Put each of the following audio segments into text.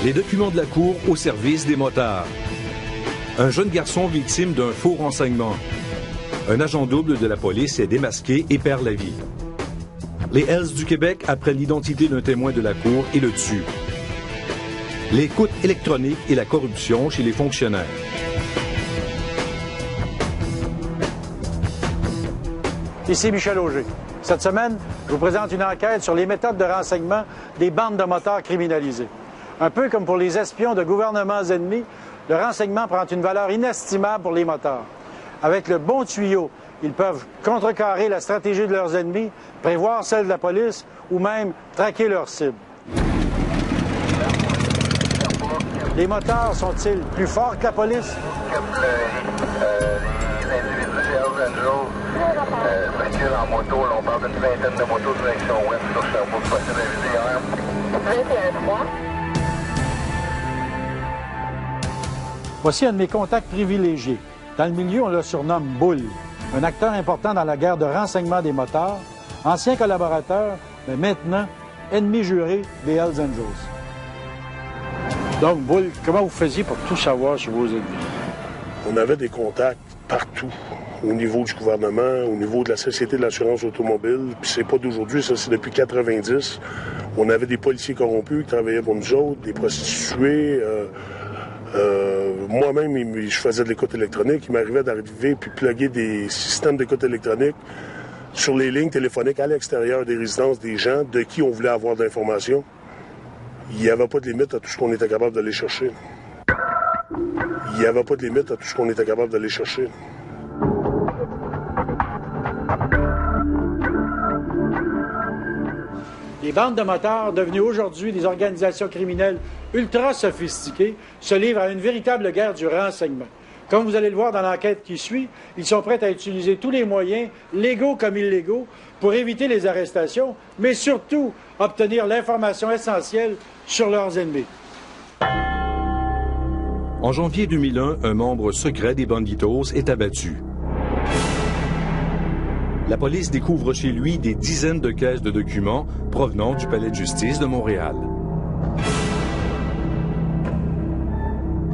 Les documents de la Cour au service des motards. Un jeune garçon victime d'un faux renseignement. Un agent double de la police est démasqué et perd la vie. Les Hells du Québec apprennent l'identité d'un témoin de la Cour et le tuent. L'écoute électronique et la corruption chez les fonctionnaires. Ici Michel Auger. Cette semaine, je vous présente une enquête sur les méthodes de renseignement des bandes de motards criminalisés. Un peu comme pour les espions de gouvernements ennemis, le renseignement prend une valeur inestimable pour les motards. Avec le bon tuyau, ils peuvent contrecarrer la stratégie de leurs ennemis, prévoir celle de la police ou même traquer leurs cibles. Les motards sont-ils plus forts que la police? En moto, on parle d'une vingtaine de motos direction ouest sur Sherbrooke, possible à viser hier. 21-3. Voici un de mes contacts privilégiés. Dans le milieu, on le surnomme Bull, un acteur important dans la guerre de renseignement des motards, ancien collaborateur, mais maintenant ennemi juré des Hells Angels. Donc, Bull, comment vous faisiez pour tout savoir sur vos ennemis? On avait des contacts partout, au niveau du gouvernement, au niveau de la Société de l'assurance automobile. Puis c'est pas d'aujourd'hui, ça c'est depuis 90. On avait des policiers corrompus qui travaillaient pour nous autres, des prostituées. Moi-même, je faisais de l'écoute électronique. Il m'arrivait d'arriver puis plugger des systèmes d'écoute électronique sur les lignes téléphoniques à l'extérieur des résidences des gens de qui on voulait avoir de l'information. Il n'y avait pas de limite à tout ce qu'on était capable d'aller chercher. Il n'y avait pas de limite à tout ce qu'on était capable d'aller chercher. Les bandes de motards, devenues aujourd'hui des organisations criminelles ultra sophistiquées, se livrent à une véritable guerre du renseignement. Comme vous allez le voir dans l'enquête qui suit, ils sont prêts à utiliser tous les moyens, légaux comme illégaux, pour éviter les arrestations, mais surtout obtenir l'information essentielle sur leurs ennemis. En janvier 2001, un membre secret des Banditos est abattu. La police découvre chez lui des dizaines de caisses de documents provenant du Palais de justice de Montréal.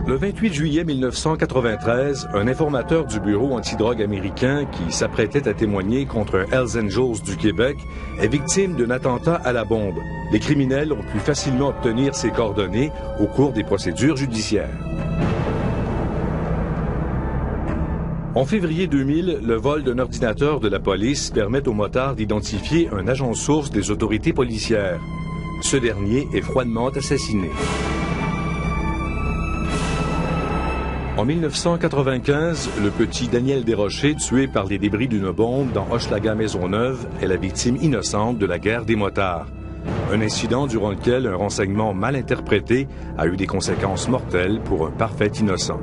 Le 28 juillet 1993, un informateur du bureau antidrogue américain qui s'apprêtait à témoigner contre un Hells Angels du Québec est victime d'un attentat à la bombe. Les criminels ont pu facilement obtenir ses coordonnées au cours des procédures judiciaires. En février 2000, le vol d'un ordinateur de la police permet aux motards d'identifier un agent source des autorités policières. Ce dernier est froidement assassiné. En 1995, le petit Daniel Desrochers, tué par les débris d'une bombe dans Hochelaga-Maisonneuve, est la victime innocente de la guerre des motards. Un incident durant lequel un renseignement mal interprété a eu des conséquences mortelles pour un parfait innocent.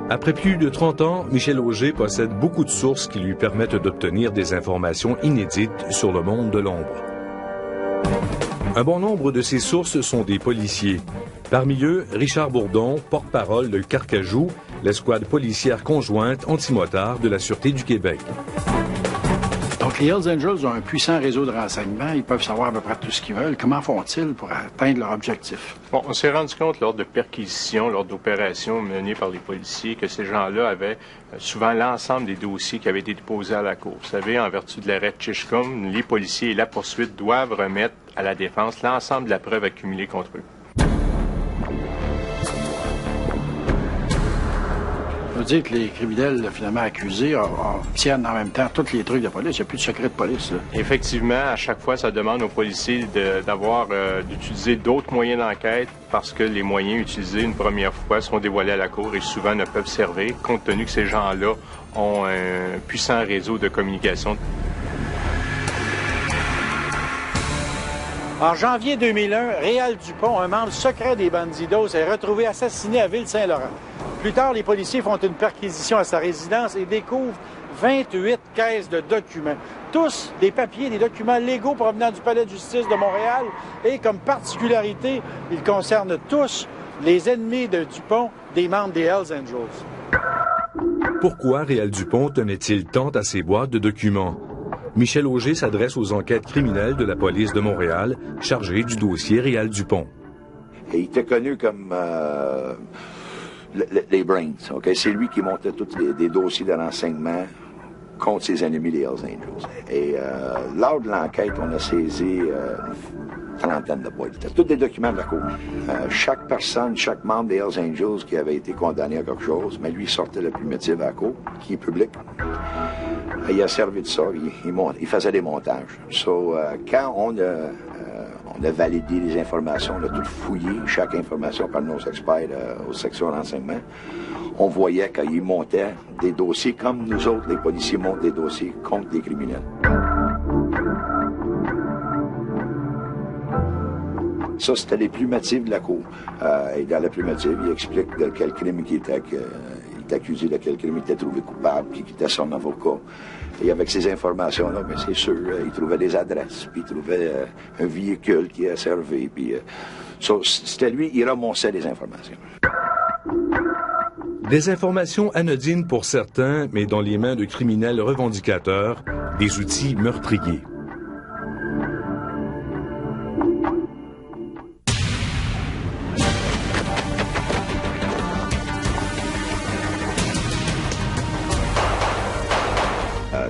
Après plus de 30 ans, Michel Auger possède beaucoup de sources qui lui permettent d'obtenir des informations inédites sur le monde de l'ombre. Un bon nombre de ces sources sont des policiers. Parmi eux, Richard Bourdon, porte-parole de Carcajou, l'escouade policière conjointe anti-motard de la Sûreté du Québec. Donc, les Hells Angels ont un puissant réseau de renseignement. Ils peuvent savoir à peu près tout ce qu'ils veulent. Comment font-ils pour atteindre leur objectif? Bon, on s'est rendu compte lors de perquisitions, lors d'opérations menées par les policiers, que ces gens-là avaient souvent l'ensemble des dossiers qui avaient été déposés à la Cour. Vous savez, en vertu de l'arrêt de Tchichkum, les policiers et la poursuite doivent remettre à la défense l'ensemble de la preuve accumulée contre eux. Ça veut dire que les criminels, finalement accusés, obtiennent en même temps tous les trucs de police. Il n'y a plus de secret de police, là. Effectivement, à chaque fois, ça demande aux policiers d'utiliser d'autres moyens d'enquête parce que les moyens utilisés une première fois sont dévoilés à la Cour et souvent ne peuvent servir, compte tenu que ces gens-là ont un puissant réseau de communication. En janvier 2001, Réal Dupont, un membre secret des Bandidos, est retrouvé assassiné à Ville-Saint-Laurent. Plus tard, les policiers font une perquisition à sa résidence et découvrent 28 caisses de documents. Tous des papiers, des documents légaux provenant du Palais de justice de Montréal. Et comme particularité, ils concernent tous les ennemis de Dupont, des membres des Hells Angels. Pourquoi Réal Dupont tenait-il tant à ces boîtes de documents? Michel Auger s'adresse aux enquêtes criminelles de la police de Montréal, chargée du dossier Réal Dupont. Et il était connu comme les brains. Okay? C'est lui qui montait tous des dossiers de renseignement contre ses ennemis, les Hells Angels. Et lors de l'enquête, on a saisi une trentaine de boîtes. C'était tous des documents de la Cour. Chaque personne, chaque membre des Hells Angels qui avait été condamné à quelque chose, mais lui sortait le primitif à la Cour, qui est public. Il a servi de ça, il faisait des montages. Quand on a validé les informations, on a tout fouillé, chaque information par nos experts aux sections renseignement, on voyait qu'il montait des dossiers comme nous autres, les policiers montent des dossiers contre des criminels. Ça, c'était les plumatifs de la Cour. Et dans la plumative, il explique de quel crime il était accusé, de quel crime il était trouvé coupable, qui était son avocat. Et avec ces informations-là, bien, c'est sûr, il trouvait des adresses, puis il trouvait un véhicule qui a servi. Puis, c'était lui, il remontait les informations. Des informations anodines pour certains, mais dans les mains de criminels revendicateurs, des outils meurtriers.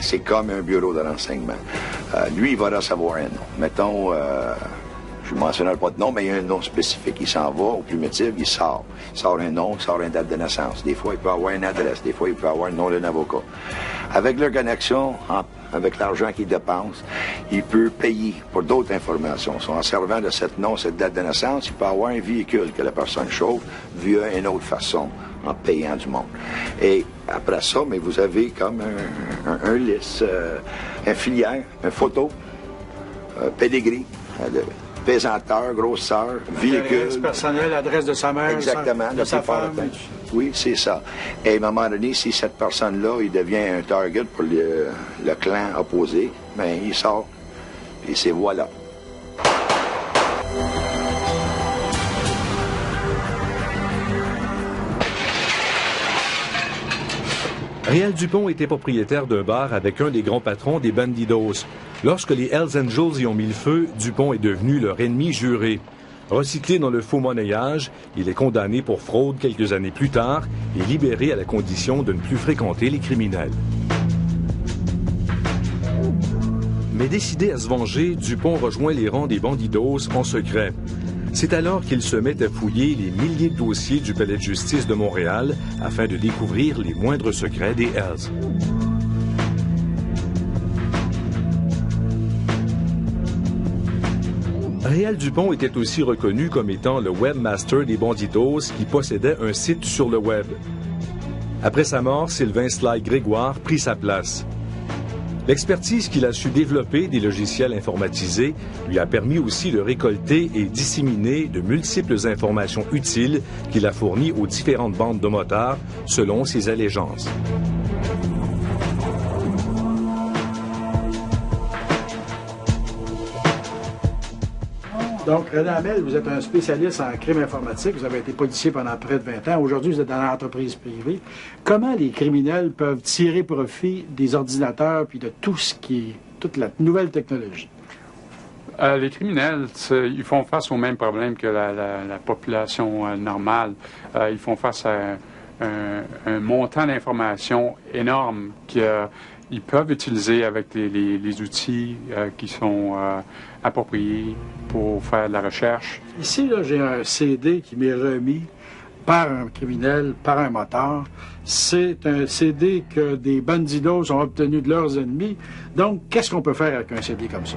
C'est comme un bureau de renseignement. Lui, il va recevoir un nom. Mettons, je ne mentionnerai pas de nom, mais il y a un nom spécifique. Il s'en va au primitif, il sort. Il sort un nom, il sort une date de naissance. Des fois, il peut avoir une adresse. Des fois, il peut avoir le nom d'un avocat. Avec leur connexion, avec l'argent qu'il dépense, il peut payer pour d'autres informations. En servant de ce nom, cette date de naissance, il peut avoir un véhicule que la personne chauffe via une autre façon, en payant du monde. Et après ça, mais vous avez comme un liste, un filière, une photo, pedigree, pesanteur, grosseur, véhicule. Adresse personnelle, adresse de sa mère, exactement, de sa femme. Oui, c'est ça. Et à un moment donné, si cette personne-là, il devient un target pour le clan opposé, bien, il sort, et c'est voilà. Réal Dupont était propriétaire d'un bar avec un des grands patrons des Bandidos. Lorsque les Hells Angels y ont mis le feu, Dupont est devenu leur ennemi juré. Recyclé dans le faux monnayage, il est condamné pour fraude quelques années plus tard et libéré à la condition de ne plus fréquenter les criminels. Mais décidé à se venger, Dupont rejoint les rangs des Bandidos en secret. C'est alors qu'il se met à fouiller les milliers de dossiers du Palais de justice de Montréal afin de découvrir les moindres secrets des Hells. Réal Dupont était aussi reconnu comme étant le webmaster des Bandidos qui possédait un site sur le web. Après sa mort, Sylvain Sly Grégoire prit sa place. L'expertise qu'il a su développer des logiciels informatisés lui a permis aussi de récolter et disséminer de multiples informations utiles qu'il a fournies aux différentes bandes de motards selon ses allégeances. Donc, René Hamel, vous êtes un spécialiste en crime informatique. Vous avez été policier pendant près de 20 ans. Aujourd'hui, vous êtes dans l'entreprise privée. Comment les criminels peuvent tirer profit des ordinateurs puis de tout ce qui est, toute la nouvelle technologie? Les criminels, ils font face au même problème que la population normale. Ils font face à un montant d'informations énorme qu'ils peuvent utiliser avec les outils qui sont appropriés pour faire de la recherche. Ici, là, j'ai un CD qui m'est remis par un criminel, par un motard. C'est un CD que des bandidos ont obtenu de leurs ennemis. Donc, qu'est-ce qu'on peut faire avec un CD comme ça?